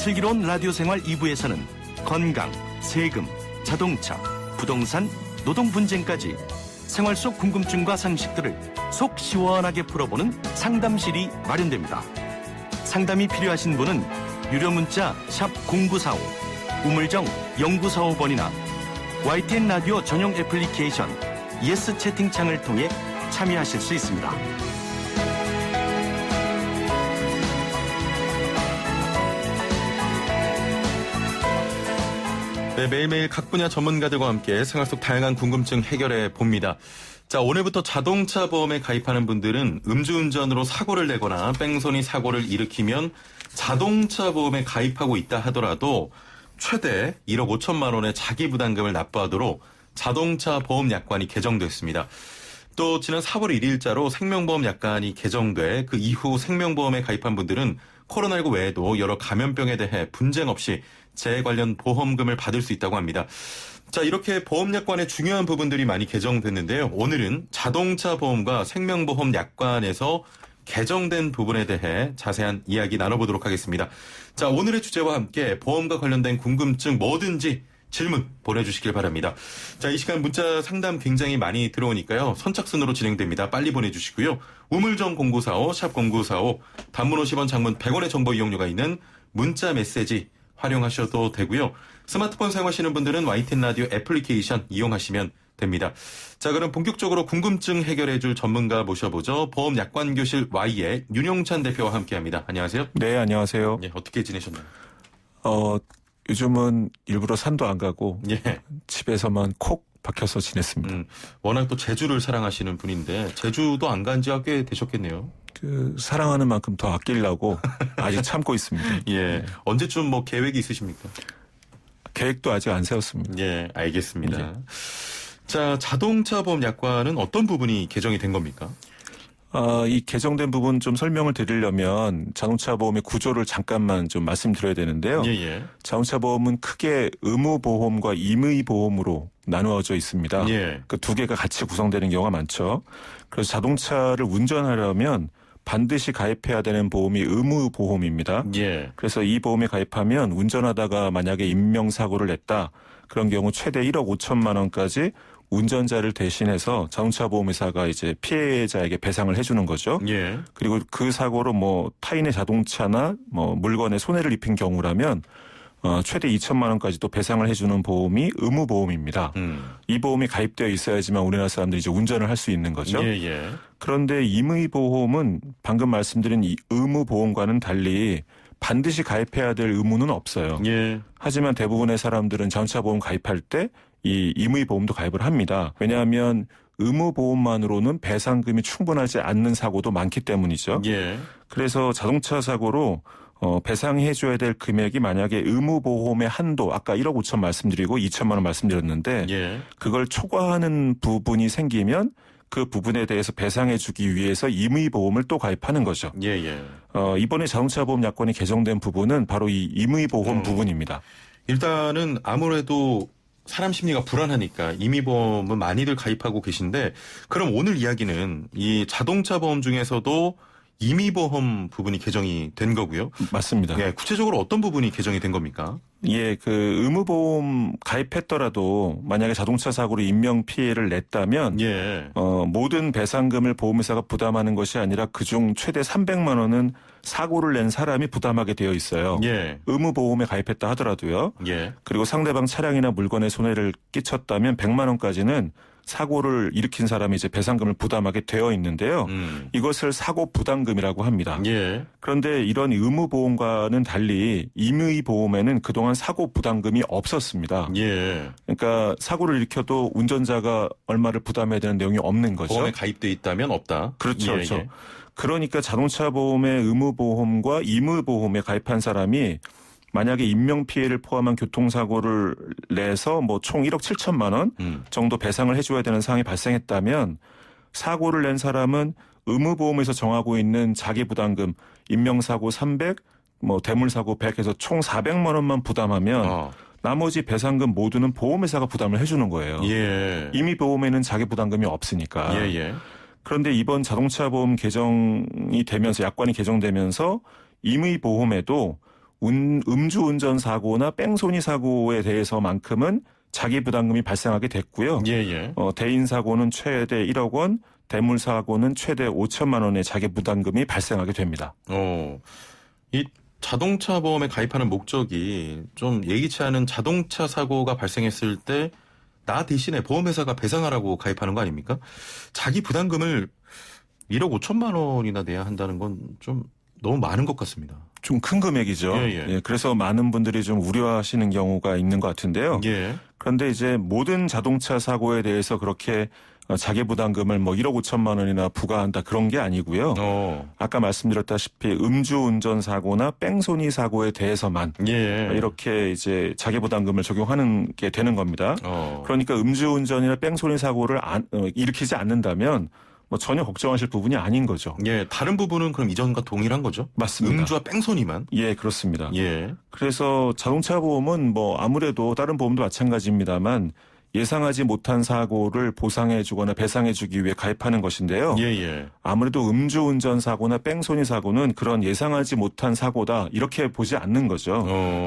슬기로운 라디오 생활 2부에서는 건강, 세금, 자동차, 부동산, 노동 분쟁까지 생활 속 궁금증과 상식들을 속 시원하게 풀어보는 상담실이 마련됩니다. 상담이 필요하신 분은 유료 문자 샵 0945, 우물정 0945번이나 YTN 라디오 전용 애플리케이션 예스 채팅창을 통해 참여하실 수 있습니다. 네, 매일매일 각 분야 전문가들과 함께 생활 속 다양한 궁금증 해결해 봅니다. 자, 오늘부터 자동차 보험에 가입하는 분들은 음주운전으로 사고를 내거나 뺑소니 사고를 일으키면 자동차 보험에 가입하고 있다 하더라도 최대 1억 5천만 원의 자기 부담금을 납부하도록 자동차 보험 약관이 개정됐습니다. 또 지난 4월 1일자로 생명보험 약관이 개정돼 그 이후 생명보험에 가입한 분들은 코로나19 외에도 여러 감염병에 대해 분쟁 없이 재해 관련 보험금을 받을 수 있다고 합니다. 자, 이렇게 보험 약관의 중요한 부분들이 많이 개정됐는데요. 오늘은 자동차 보험과 생명보험 약관에서 개정된 부분에 대해 자세한 이야기 나눠보도록 하겠습니다. 자, 오늘의 주제와 함께 보험과 관련된 궁금증 뭐든지 질문 보내주시길 바랍니다. 자, 이 시간 문자 상담 굉장히 많이 들어오니까요. 선착순으로 진행됩니다. 빨리 보내주시고요. 우물정 0945, 샵 0945, 단문 50원, 장문 100원의 정보 이용료가 있는 문자 메시지 활용하셔도 되고요. 스마트폰 사용하시는 분들은 YTN 라디오 애플리케이션 이용하시면 됩니다. 자, 그럼 본격적으로 궁금증 해결해줄 전문가 모셔보죠. 보험약관교실 Y의 윤용찬 대표와 함께합니다. 안녕하세요. 네, 안녕하세요. 예, 어떻게 지내셨나요? 요즘은 일부러 산도 안 가고 예. 집에서만 콕 박혀서 지냈습니다. 워낙 또 제주를 사랑하시는 분인데 제주도 안 간 지가 꽤 되셨겠네요. 사랑하는 만큼 더 아끼려고 아직 참고 있습니다. 예. 네. 언제쯤 뭐 계획이 있으십니까? 계획도 아직 안 세웠습니다. 예, 알겠습니다. 네. 자, 자동차 보험 약관은 어떤 부분이 개정이 된 겁니까? 이 개정된 부분 좀 설명을 드리려면 자동차 보험의 구조를 잠깐만 좀 말씀드려야 되는데요. 예. 자동차 보험은 크게 의무보험과 임의보험으로 나누어져 있습니다. 예. 그 두 개가 같이 구성되는 경우가 많죠. 그래서 자동차를 운전하려면 반드시 가입해야 되는 보험이 의무보험입니다. 예. 그래서 이 보험에 가입하면 운전하다가 만약에 인명사고를 냈다. 그런 경우 최대 1억 5천만 원까지 운전자를 대신해서 자동차 보험회사가 이제 피해자에게 배상을 해주는 거죠. 예. 그리고 그 사고로 뭐 타인의 자동차나 뭐 물건에 손해를 입힌 경우라면 최대 2천만 원까지도 배상을 해주는 보험이 의무보험입니다. 이 보험이 가입되어 있어야지만 우리나라 사람들이 이제 운전을 할 수 있는 거죠. 예. 그런데 임의보험은 방금 말씀드린 이 의무보험과는 달리 반드시 가입해야 될 의무는 없어요. 예. 하지만 대부분의 사람들은 자동차 보험 가입할 때 이 임의보험도 가입을 합니다. 왜냐하면 의무보험만으로는 배상금이 충분하지 않는 사고도 많기 때문이죠. 예. 그래서 자동차 사고로 배상해줘야 될 금액이 만약에 의무보험의 한도 아까 1억 5천 말씀드리고 2천만 원 말씀드렸는데 예. 그걸 초과하는 부분이 생기면 그 부분에 대해서 배상해주기 위해서 임의보험을 또 가입하는 거죠. 예. 이번에 자동차 보험 약관이 개정된 부분은 바로 이 임의보험 부분입니다. 일단은 아무래도 사람 심리가 불안하니까 임의보험은 많이들 가입하고 계신데 그럼 오늘 이야기는 이 자동차 보험 중에서도 임의보험 부분이 개정이 된 거고요. 맞습니다. 예, 구체적으로 어떤 부분이 개정이 된 겁니까? 예, 그 의무보험 가입했더라도 만약에 자동차 사고로 인명 피해를 냈다면 예. 모든 배상금을 보험회사가 부담하는 것이 아니라 그중 최대 300만 원은 사고를 낸 사람이 부담하게 되어 있어요. 예. 의무보험에 가입했다 하더라도요. 예. 그리고 상대방 차량이나 물건에 손해를 끼쳤다면 100만 원까지는 사고를 일으킨 사람이 이제 배상금을 부담하게 되어 있는데요. 이것을 사고 부담금이라고 합니다. 예. 그런데 이런 의무보험과는 달리 임의보험에는 그동안 사고 부담금이 없었습니다. 예. 그러니까 사고를 일으켜도 운전자가 얼마를 부담해야 되는 내용이 없는 거죠. 보험에 가입돼 있다면 없다. 그렇죠. 예, 그렇죠. 예. 그러니까 자동차 보험의 의무보험과 임의보험에 가입한 사람이 만약에 인명피해를 포함한 교통사고를 내서 뭐 총 1억 7천만 원 정도 배상을 해줘야 되는 상황이 발생했다면 사고를 낸 사람은 의무보험에서 정하고 있는 자기부담금 인명사고 300, 뭐 대물사고 100 해서 총 400만 원만 부담하면 나머지 배상금 모두는 보험회사가 부담을 해주는 거예요. 예. 이미 보험에는 자기부담금이 없으니까. 예. 그런데 이번 자동차 보험 개정이 되면서 약관이 개정되면서 임의보험에도 음주운전 사고나 뺑소니 사고에 대해서만큼은 자기 부담금이 발생하게 됐고요. 예. 대인 사고는 최대 1억 원, 대물 사고는 최대 5천만 원의 자기 부담금이 발생하게 됩니다. 이 자동차 보험에 가입하는 목적이 좀 예기치 않은 자동차 사고가 발생했을 때 나 대신에 보험회사가 배상하라고 가입하는 거 아닙니까? 자기 부담금을 1억 5천만 원이나 내야 한다는 건 좀 너무 많은 것 같습니다. 좀 큰 금액이죠. 예. 그래서 많은 분들이 좀 우려하시는 경우가 있는 것 같은데요. 예. 그런데 이제 모든 자동차 사고에 대해서 그렇게 자기 부담금을 1억 5천만 원이나 부과한다 그런 게 아니고요. 아까 말씀드렸다시피 음주운전 사고나 뺑소니 사고에 대해서만 이렇게 이제 자기 부담금을 적용하는 게 되는 겁니다. 그러니까 음주운전이나 뺑소니 사고를 일으키지 않는다면 전혀 걱정하실 부분이 아닌 거죠. 예, 다른 부분은 그럼 이전과 동일한 거죠? 맞습니다. 음주와 뺑소니만? 예, 그렇습니다. 예. 그래서 자동차 보험은 아무래도 다른 보험도 마찬가지입니다만 예상하지 못한 사고를 보상해주거나 배상해주기 위해 가입하는 것인데요. 예. 아무래도 음주운전 사고나 뺑소니 사고는 그런 예상하지 못한 사고다 이렇게 보지 않는 거죠.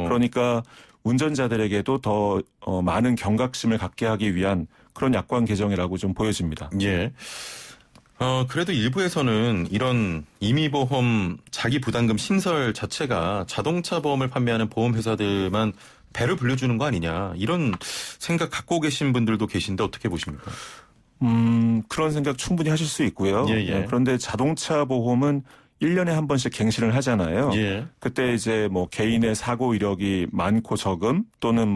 그러니까 운전자들에게도 더 많은 경각심을 갖게 하기 위한 그런 약관 개정이라고 좀 보여집니다. 예. 그래도 일부에서는 이런 임의보험 자기 부담금 신설 자체가 자동차 보험을 판매하는 보험회사들만 배를 불려주는 거 아니냐 이런 생각 갖고 계신 분들도 계신데 어떻게 보십니까? 그런 생각 충분히 하실 수 있고요. 예. 그런데 자동차 보험은 1년에 한 번씩 갱신을 하잖아요. 예. 그때 이제 개인의 사고 이력이 많고 적음 또는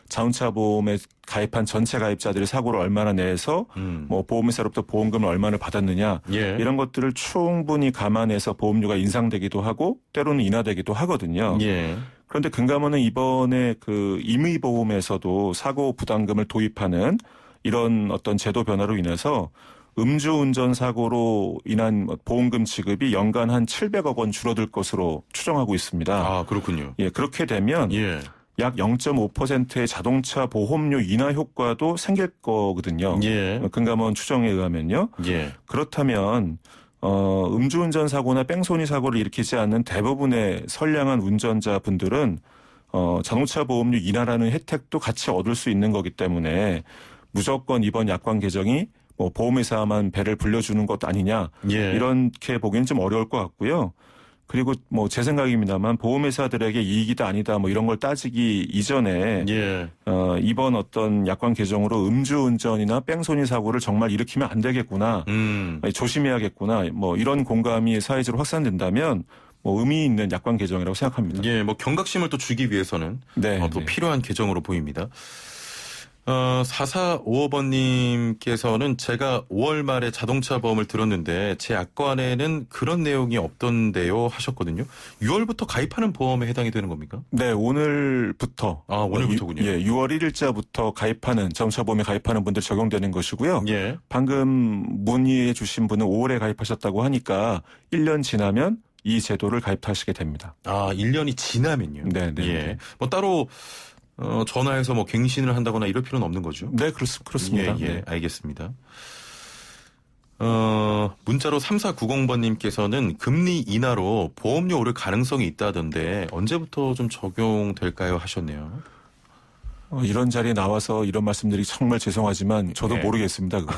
자동차 보험에 가입한 전체 가입자들이 사고를 얼마나 내서 보험회사로부터 보험금을 얼마나 받았느냐 이런 것들을 충분히 감안해서 보험료가 인상되기도 하고 때로는 인하되기도 하거든요. 그런데 금감원은 이번에 그 임의보험에서도 사고 부담금을 도입하는 이런 어떤 제도 변화로 인해서 음주운전 사고로 인한 보험금 지급이 연간 한 700억 원 줄어들 것으로 추정하고 있습니다. 아, 그렇군요. 예, 그렇게 되면 약 0.5%의 자동차 보험료 인하 효과도 생길 거거든요. 금감원 추정에 의하면요. 그렇다면 음주운전 사고나 뺑소니 사고를 일으키지 않는 대부분의 선량한 운전자분들은 자동차 보험료 인하라는 혜택도 같이 얻을 수 있는 거기 때문에 무조건 이번 약관 개정이 보험회사만 배를 불려주는 것 아니냐 이렇게 보기는 좀 어려울 것 같고요. 그리고 제 생각입니다만 보험회사들에게 이익이다 아니다 이런 걸 따지기 이전에 이번 어떤 약관 개정으로 음주운전이나 뺑소니 사고를 정말 일으키면 안 되겠구나, 조심해야겠구나 이런 공감이 사회적으로 확산된다면 의미 있는 약관 개정이라고 생각합니다. 경각심을 또 주기 위해서는 또 필요한 개정으로 보입니다. 4455번님께서는 제가 5월 말에 자동차 보험을 들었는데 제 약관에는 그런 내용이 없던데요 하셨거든요. 6월부터 가입하는 보험에 해당이 되는 겁니까? 네, 오늘부터. 오늘부터군요. 6월 1일자부터 가입하는 자동차 보험에 가입하는 분들 적용되는 것이고요. 방금 문의해 주신 분은 5월에 가입하셨다고 하니까 1년 지나면 이 제도를 가입하시게 됩니다. 1년이 지나면요? 네. 따로 전화해서 갱신을 한다거나 이럴 필요는 없는 거죠? 네, 그렇습니다. 알겠습니다. 문자로 3490번님께서는 금리 인하로 보험료 오를 가능성이 있다던데 언제부터 좀 적용될까요? 하셨네요. 이런 자리에 나와서 이런 말씀드리기 정말 죄송하지만 저도 모르겠습니다. 그거.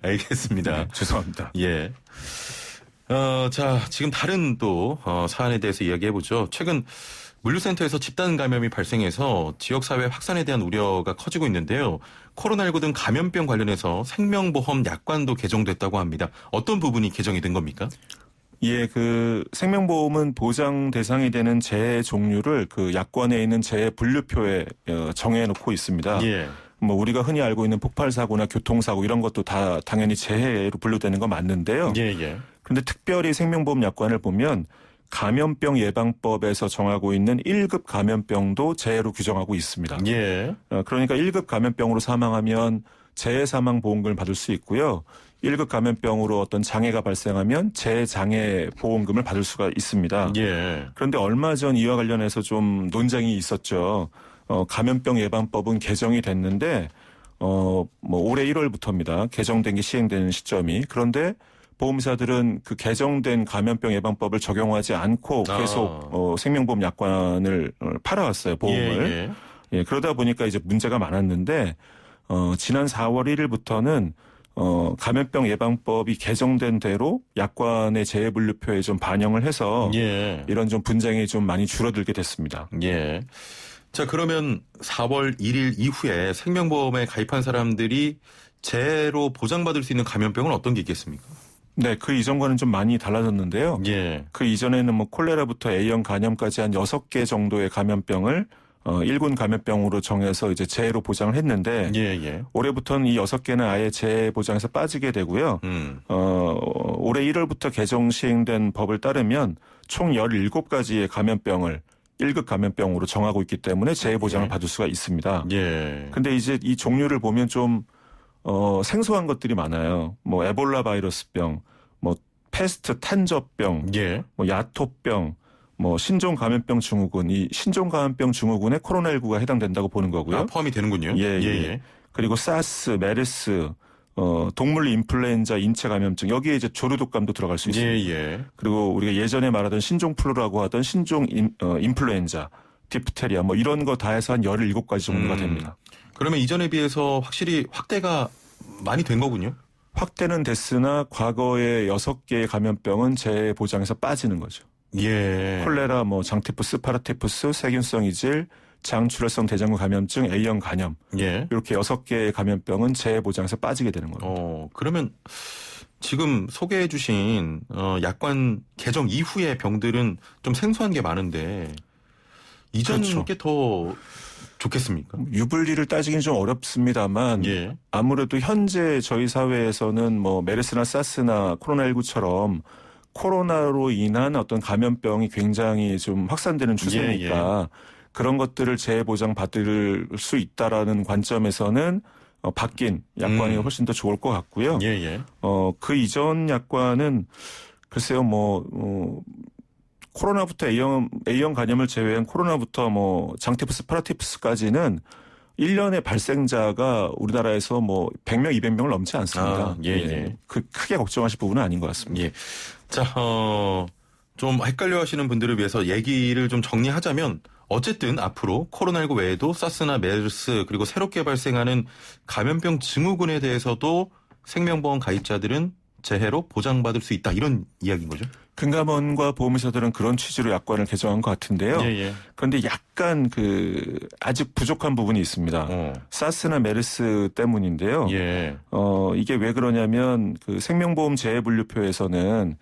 알겠습니다. 죄송합니다. 자, 지금 다른 또 사안에 대해서 이야기해보죠. 최근 물류센터에서 집단 감염이 발생해서 지역사회 확산에 대한 우려가 커지고 있는데요. 코로나19 등 감염병 관련해서 생명보험 약관도 개정됐다고 합니다. 어떤 부분이 개정이 된 겁니까? 그 생명보험은 보장 대상이 되는 재해 종류를 그 약관에 있는 재해 분류표에 정해놓고 있습니다. 우리가 흔히 알고 있는 폭발사고나 교통사고 이런 것도 다 당연히 재해로 분류되는 건 맞는데요. 그런데 특별히 생명보험 약관을 보면 감염병 예방법에서 정하고 있는 1급 감염병도 재해로 규정하고 있습니다. 그러니까 1급 감염병으로 사망하면 재해사망보험금을 받을 수 있고요. 1급 감염병으로 어떤 장애가 발생하면 재장애 보험금을 받을 수가 있습니다. 그런데 얼마 전 이와 관련해서 좀 논쟁이 있었죠. 감염병 예방법은 개정이 됐는데 올해 1월부터입니다. 개정된 게 시행되는 시점이. 그런데 보험사들은 그 개정된 감염병 예방법을 적용하지 않고 계속 생명보험 약관을 팔아왔어요. 보험을. 예, 그러다 보니까 이제 문제가 많았는데 지난 4월 1일부터는 감염병 예방법이 개정된 대로 약관의 재해분류표에 좀 반영을 해서 이런 좀 분쟁이 좀 많이 줄어들게 됐습니다. 예. 자, 그러면 4월 1일 이후에 생명보험에 가입한 사람들이 재해로 보장받을 수 있는 감염병은 어떤 게 있겠습니까? 네, 그 이전과는 좀 많이 달라졌는데요. 그 이전에는 뭐 콜레라부터 A형 간염까지 한 6개 정도의 감염병을 1군 감염병으로 정해서 이제 재해로 보장을 했는데 올해부터는 이 6개는 아예 재해 보장에서 빠지게 되고요. 올해 1월부터 개정 시행된 법을 따르면 총 17가지의 감염병을 1급 감염병으로 정하고 있기 때문에 재해 보장을 받을 수가 있습니다. 근데 이제 이 종류를 보면 좀 생소한 것들이 많아요. 뭐 에볼라 바이러스병, 뭐 패스트 탄저병, 뭐 야토병, 뭐 신종 감염병 증후군, 이 신종 감염병 증후군에 코로나19가 해당된다고 보는 거고요. 아, 포함이 되는군요. 그리고 사스, 메르스, 동물 인플루엔자 인체 감염증, 여기에 이제 조류독감도 들어갈 수 있습니다. 그리고 우리가 예전에 말하던 신종 플루라고 하던 신종 인플루엔자, 디프테리아 뭐 이런 거 다 해서 한 17가지 정도가 됩니다. 그러면 이전에 비해서 확실히 확대가 많이 된 거군요. 확대는 됐으나 과거의 6개의 감염병은 재해 보장에서 빠지는 거죠. 콜레라, 뭐 장티푸스, 파라티푸스, 세균성 이질, 장출혈성 대장균 감염증, A형 간염 이렇게 6개의 감염병은 재해 보장에서 빠지게 되는 겁니다. 그러면 지금 소개해 주신 약관 개정 이후의 병들은 좀 생소한 게 많은데 이전 게 더 좋겠습니까? 유불리를 따지기는 좀 어렵습니다만 아무래도 현재 저희 사회에서는 뭐 메르스나 사스나 코로나19처럼 코로나로 인한 어떤 감염병이 굉장히 좀 확산되는 추세니까 그런 것들을 재보장 받을 수 있다라는 관점에서는 바뀐 약관이 훨씬 더 좋을 것 같고요. 그 이전 약관은 글쎄요, 코로나부터 A형 간염을 제외한 코로나부터 뭐 장티푸스, 파라티푸스까지는 1년의 발생자가 우리나라에서 뭐 100명, 200명을 넘지 않습니다. 크게 걱정하실 부분은 아닌 것 같습니다. 자, 좀 헷갈려 하시는 분들을 위해서 얘기를 좀 정리하자면 어쨌든 앞으로 코로나19 외에도 사스나 메르스 그리고 새롭게 발생하는 감염병 증후군에 대해서도 생명보험 가입자들은 재해로 보장받을 수 있다. 이런 이야기인 거죠? 금감원과 보험회사들은 그런 취지로 약관을 개정한 것 같은데요. 그런데 약간 아직 부족한 부분이 있습니다. 사스나 메르스 때문인데요. 이게 왜 그러냐면 생명보험 재해분류표에서는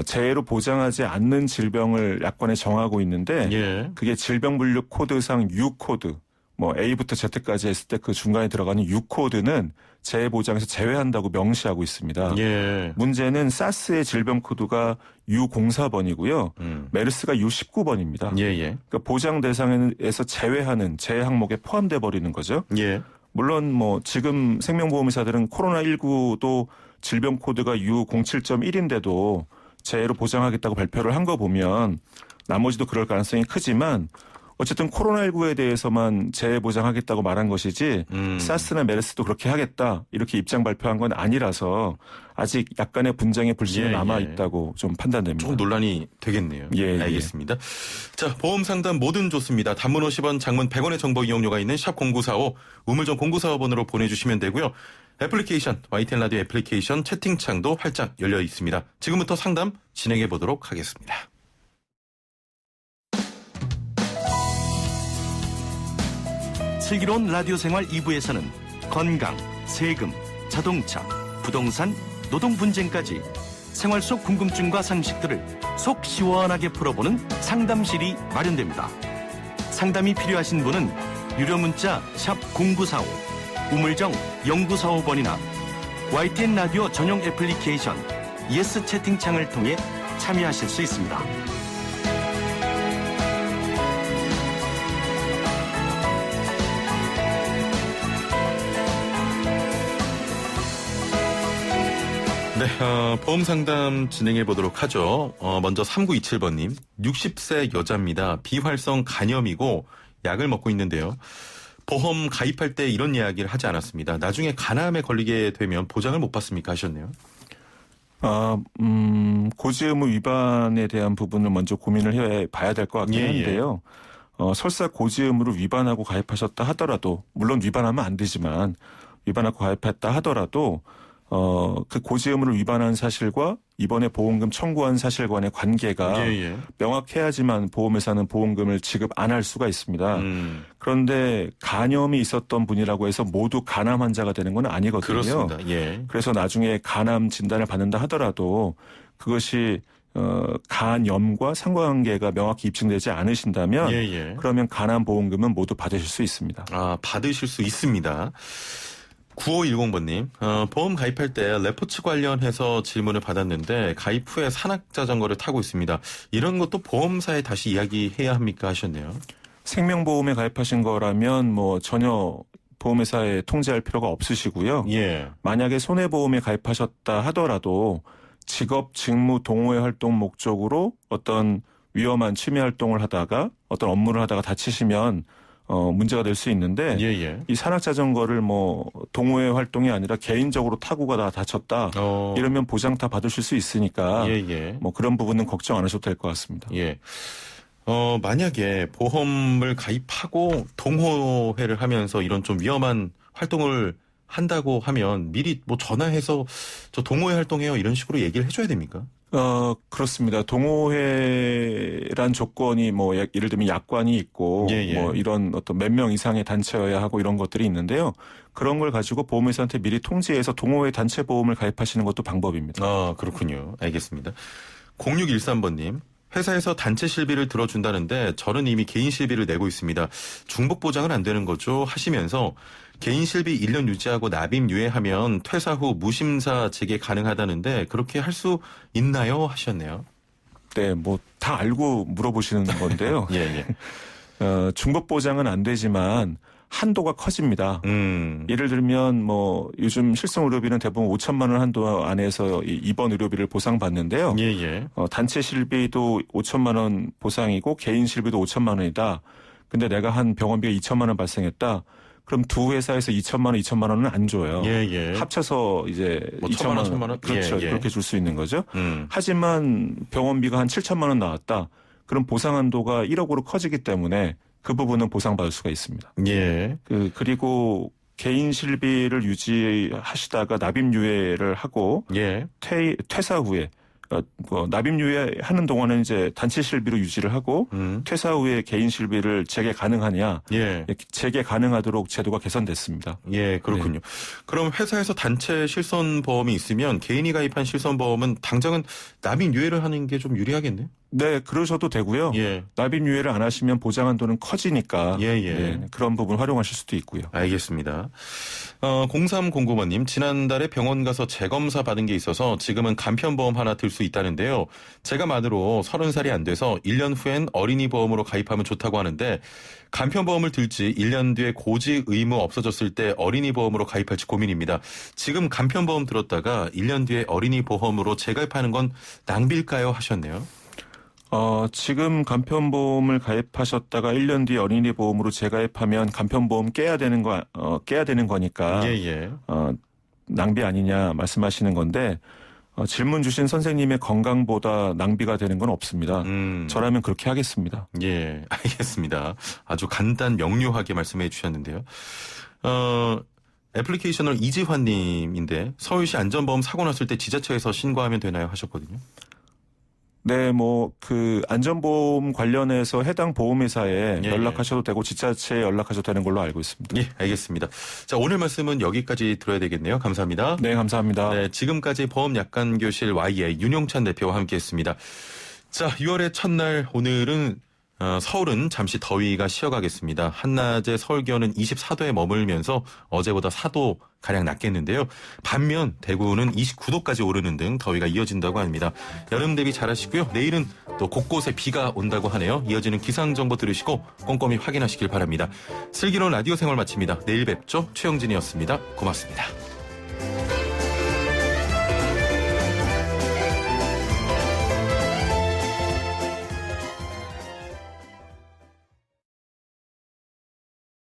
재해로 보장하지 않는 질병을 약관에 정하고 있는데 그게 질병분류 코드상 U 코드, 뭐 A부터 Z까지 했을 때 그 중간에 들어가는 U 코드는 재해 보장에서 제외한다고 명시하고 있습니다. 문제는 사스의 질병 코드가 U04번이고요. 메르스가 U19번입니다. 그러니까 보장 대상에서 제외하는 재해 항목에 포함돼 버리는 거죠. 물론 뭐 지금 생명보험회사들은 코로나19도 질병 코드가 U07.1인데도 재해로 보장하겠다고 발표를 한 거 보면 나머지도 그럴 가능성이 크지만 어쨌든 코로나19에 대해서만 재해 보장하겠다고 말한 것이지 사스나 메르스도 그렇게 하겠다 이렇게 입장 발표한 건 아니라서 아직 약간의 분쟁의 불씨는 남아있다고 좀 판단됩니다. 조금 논란이 되겠네요. 알겠습니다. 자, 보험 상담 뭐든 좋습니다. 단문 50원, 장문 100원의 정보 이용료가 있는 샵 0945 우물정 0945번으로 보내주시면 되고요. 애플리케이션, YTN 라디오 애플리케이션 채팅창도 활짝 열려 있습니다. 지금부터 상담 진행해 보도록 하겠습니다. 슬기로운 라디오 생활 2부에서는 건강, 세금, 자동차, 부동산, 노동 분쟁까지 생활 속 궁금증과 상식들을 속 시원하게 풀어보는 상담실이 마련됩니다. 상담이 필요하신 분은 유료 문자 샵 0945, 우물정 0945번이나 YTN 라디오 전용 애플리케이션 예스 채팅창을 통해 참여하실 수 있습니다. 보험 상담 진행해 보도록 하죠. 먼저 3927번님, 60세 여자입니다. 비활성 간염이고 약을 먹고 있는데요. 보험 가입할 때 이런 이야기를 하지 않았습니다. 나중에 간암에 걸리게 되면 보장을 못 받습니까 하셨네요. 고지 의무 위반에 대한 부분을 먼저 고민을 해봐야 될 것 같긴 한데요. 설사 고지 의무를 위반하고 가입하셨다 하더라도, 물론 위반하면 안 되지만 위반하고 가입했다 하더라도 그 고지 의무를 위반한 사실과 이번에 보험금 청구한 사실 간의 관계가 명확해야지만 보험회사는 보험금을 지급 안 할 수가 있습니다. 그런데 간염이 있었던 분이라고 해서 모두 간암 환자가 되는 건 아니거든요. 그렇습니다. 그래서 나중에 간암 진단을 받는다 하더라도 그것이 간염과 상관관계가 명확히 입증되지 않으신다면 그러면 간암 보험금은 모두 받으실 수 있습니다. 받으실 수 있습니다. 9510번님, 보험 가입할 때 레포츠 관련해서 질문을 받았는데 가입 후에 산악자전거를 타고 있습니다. 이런 것도 보험사에 다시 이야기해야 합니까 하셨네요. 생명보험에 가입하신 거라면 뭐 전혀 보험회사에 통지할 필요가 없으시고요. 만약에 손해보험에 가입하셨다 하더라도 직업, 직무, 동호회 활동 목적으로 어떤 위험한 취미 활동을 하다가 어떤 업무를 하다가 다치시면 문제가 될 수 있는데 이 산악자전거를 뭐 동호회 활동이 아니라 개인적으로 타고가 다 다쳤다 이러면 보장 다 받으실 수 있으니까 뭐 그런 부분은 걱정 안 하셔도 될 것 같습니다. 만약에 보험을 가입하고 동호회를 하면서 이런 좀 위험한 활동을 한다고 하면 미리 뭐 전화해서 저 동호회 활동해요 이런 식으로 얘기를 해줘야 됩니까? 그렇습니다. 동호회란 조건이 뭐 예를 들면 약관이 있고 뭐 이런 어떤 몇 명 이상의 단체여야 하고 이런 것들이 있는데요. 그런 걸 가지고 보험회사한테 미리 통지해서 동호회 단체 보험을 가입하시는 것도 방법입니다. 그렇군요. 알겠습니다. 0613번님. 회사에서 단체 실비를 들어준다는데 저는 이미 개인 실비를 내고 있습니다. 중복 보장은 안 되는 거죠? 하시면서 개인 실비 1년 유지하고 납입 유예하면 퇴사 후 무심사 재개 가능하다는데 그렇게 할 수 있나요? 하셨네요. 네, 뭐 다 알고 물어보시는 건데요. 중복 보장은 안 되지만 한도가 커집니다. 예를 들면 뭐 요즘 실손 의료비는 대부분 5천만 원 한도 안에서 입원 의료비를 보상받는데요. 단체 실비도 5천만 원 보상이고 개인 실비도 5천만 원이다. 근데 내가 한 병원비가 2천만 원 발생했다. 그럼 두 회사에서 2천만 원은 안 줘요. 합쳐서 이제 뭐 2천만 원. 그렇죠. 그렇게 줄 수 있는 거죠. 하지만 병원비가 한 7천만 원 나왔다. 그럼 보상 한도가 1억으로 커지기 때문에 그 부분은 보상받을 수가 있습니다. 그리고 개인 실비를 유지하시다가 납입 유예를 하고 퇴사 후에 납입 유예하는 동안은 이제 단체 실비로 유지를 하고 퇴사 후에 개인 실비를 재개 가능하냐? 재개 가능하도록 제도가 개선됐습니다. 그렇군요. 그럼 회사에서 단체 실손보험이 있으면 개인이 가입한 실손보험은 당장은 납입 유예를 하는 게 좀 유리하겠네요. 네, 그러셔도 되고요. 납입 유예를 안 하시면 보장 한도는 커지니까 그런 부분 활용하실 수도 있고요. 알겠습니다. 0309번님, 지난달에 병원 가서 재검사 받은 게 있어서 지금은 간편보험 하나 들 수 있다는데요. 제가 만으로 30살이 안 돼서 1년 후엔 어린이 보험으로 가입하면 좋다고 하는데 간편보험을 들지 1년 뒤에 고지 의무 없어졌을 때 어린이 보험으로 가입할지 고민입니다. 지금 간편보험 들었다가 1년 뒤에 어린이 보험으로 재가입하는 건 낭비일까요? 하셨네요. 지금 간편보험을 가입하셨다가 1년 뒤에 어린이 보험으로 재가입하면 간편보험 깨야 되는 거니까 낭비 아니냐 말씀하시는 건데 질문 주신 선생님의 건강보다 낭비가 되는 건 없습니다. 저라면 그렇게 하겠습니다. 알겠습니다. 아주 간단 명료하게 말씀해 주셨는데요. 애플리케이션을 이지환님인데 서울시 안전보험 사고 났을 때 지자체에서 신고하면 되나요? 하셨거든요. 네, 뭐 그 안전보험 관련해서 해당 보험회사에 연락하셔도 되고 지자체에 연락하셔도 되는 걸로 알고 있습니다. 알겠습니다. 자, 오늘 말씀은 여기까지 들어야 되겠네요. 감사합니다. 네, 감사합니다. 네, 지금까지 보험약관교실 Y의 윤용찬 대표와 함께했습니다. 자, 6월의 첫날 오늘은 서울은 잠시 더위가 쉬어가겠습니다. 한낮에 서울 기온은 24도에 머물면서 어제보다 4도 가량 낮겠는데요. 반면 대구는 29도까지 오르는 등 더위가 이어진다고 합니다. 여름 대비 잘하시고요. 내일은 또 곳곳에 비가 온다고 하네요. 이어지는 기상정보 들으시고 꼼꼼히 확인하시길 바랍니다. 슬기로운 라디오 생활 마칩니다. 내일 뵙죠. 최영진이었습니다. 고맙습니다.